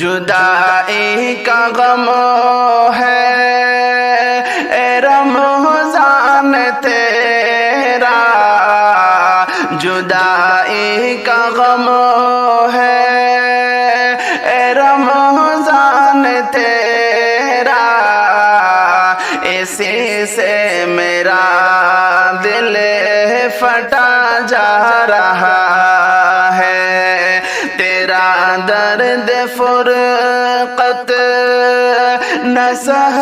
جدائی کا غم ہے اے رمضان تیرا، جدائی کا غم ہے اے رمضان تیرا، اسی سے میرا دل پھٹا جا رہا ہے، تیرا درد فرقت نہ سہ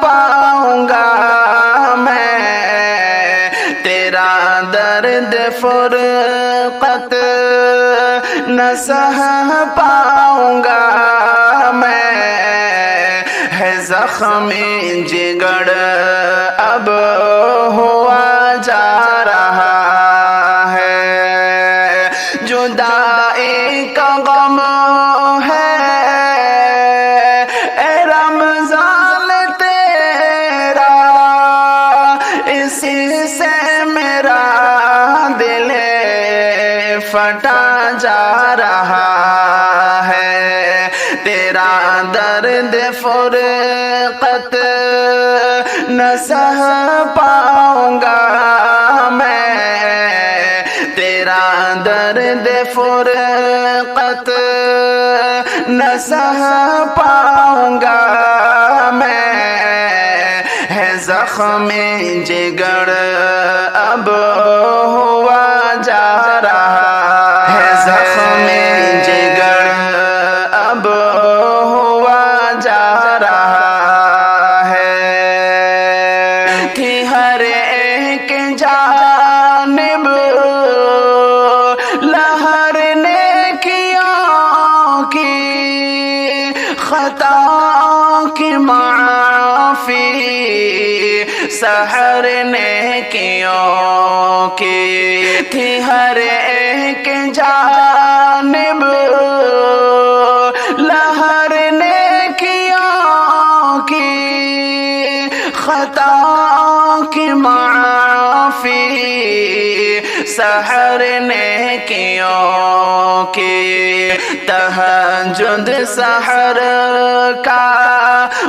پاؤں گا میں، تیرا درد فرقت نہ سہ پاؤں گا میں، ہے زخمی جگر اب ہوا جا رہا ہے، جدائی کا غم ہے اے رمضان تیرا، اسی سے میرا دل پھٹا جا رہا ہے، تیرا درد فرقت نہ سہ پاؤں گا میں، تیرا درد فرقت نہ سہ پاؤں گا میں، ہے زخمی جگر اب ہوا جا رہا ہے، زخمی جگر اب ہوا جا رہا ہے، تھی ہر ایک جانب لہر نیکیوں کی، خطا کی معافی سحر نیکیوں کی، تھی ہر ایک جانب لہر نیکیوں کی، خطا کی معافی سحر نیکیوں کی، تہجد سحر کا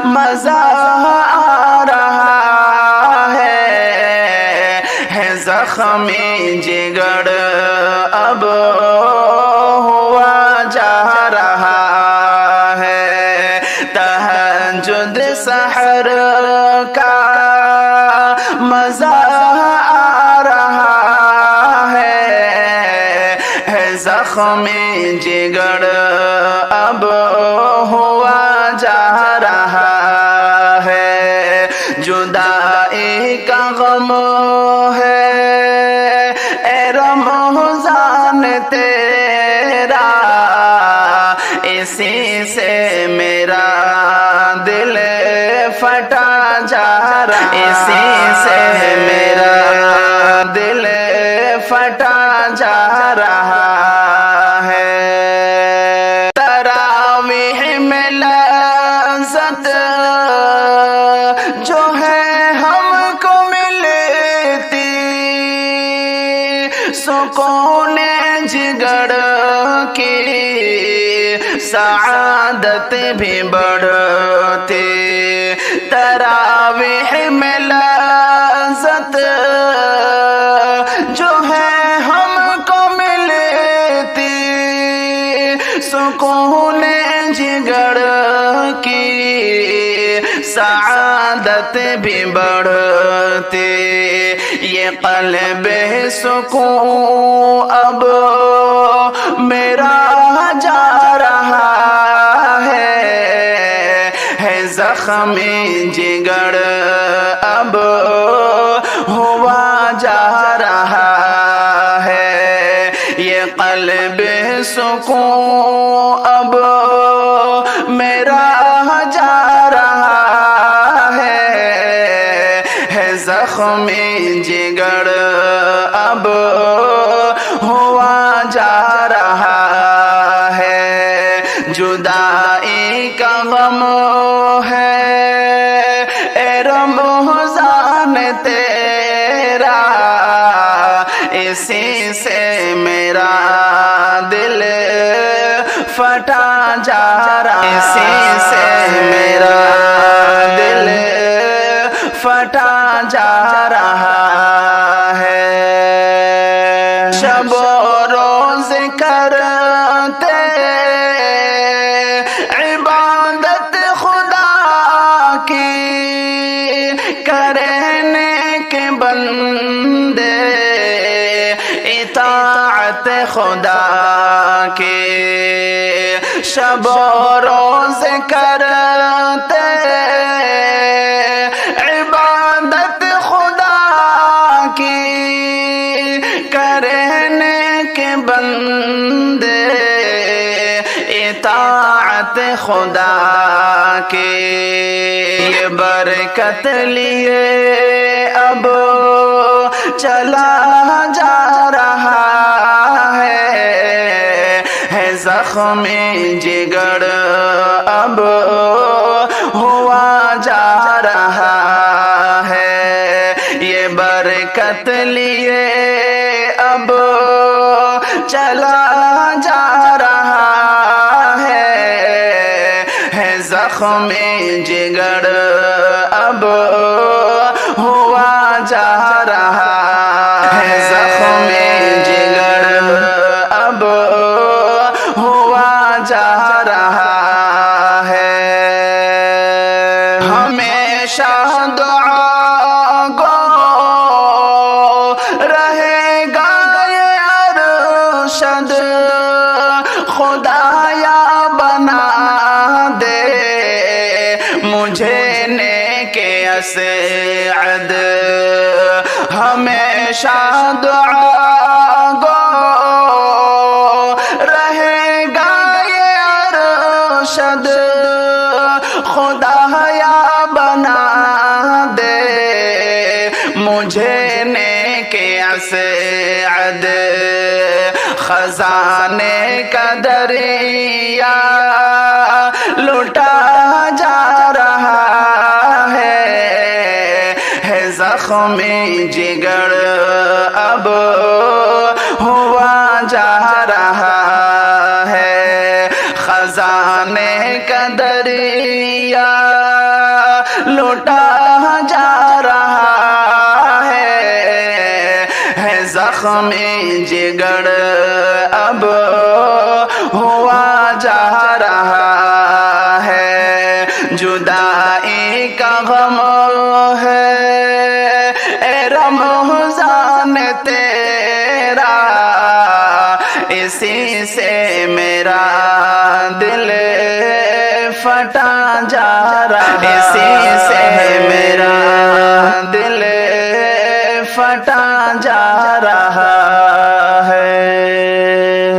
مزہ آ رہا ہے زخمی جگر اب ہوا جا رہا ہے، تہجد سحر کا مزہ آ رہا ہے زخمی جگر اب ہوا جا رہا ہے، جدائی کا غم ہے اے رمضان تیرا، اسی سے میرا دل پھٹا جا رہا، اسی سے میرا دل پھٹا جا رہا ہے، تراویح میں لذت جو ہے ہم کو ملتی، سکون جگر کی سعادت بھی بڑھتی، تراویح میں لذت جو ہے ہم کو ملتی، سکون جگر کی سعادت بھی بڑھتی، یہ قلب سکون اب میرا جا رہا ہے زخمی جگر اب ہوا جا رہا ہے، یہ قلب سکون اب میرا جا رہا ہے زخمی جگر اب ہوا جا رہا ہے، جدائی کا غم ہے اے رمضان تیرا، اسی سے میرا دل فٹا جا رہا ہے، اسی سے میرا دل فٹا جا رہا ہے۔ شب و روز کرتے عبادت خدا کی، کرنے کے بندے اطاعت خدا کی، شب و روز کرتے عبادت خدا کی، کرنے کے بندے اطاعت خدا کی، یہ برکت لیے اب چلا جا رہا ہے زخم جگر اب ہوا جا رہا ہے، یہ برکت لیے اب چلا جا رہا ہے زخم جگر اب ہوا جا رہا ہے، زخم جگر اب ہوا جا رہا ہے۔ ہمیشہ دعا گو رہے گا یہ ارشد، خدایا بنا دے مجھے نیک اسعد، ہمیشہ دعا گو رہے گا یہ ارشد، خدایا بنا دے مجھے نیک اسعد، خزانے کا دریا لٹا جا رہا ہے زخم جگر اب ہوا جا رہا ہے، خزانے کا دریا لٹا جا رہا ہے زخم جگر اب ہوا جا رہا ہے، جدائی کا غم ہے اے رمضان تیرا، اسی سے میرا دل فٹا جا رہا ہے، اسی سے میرا دل فٹا جا رہا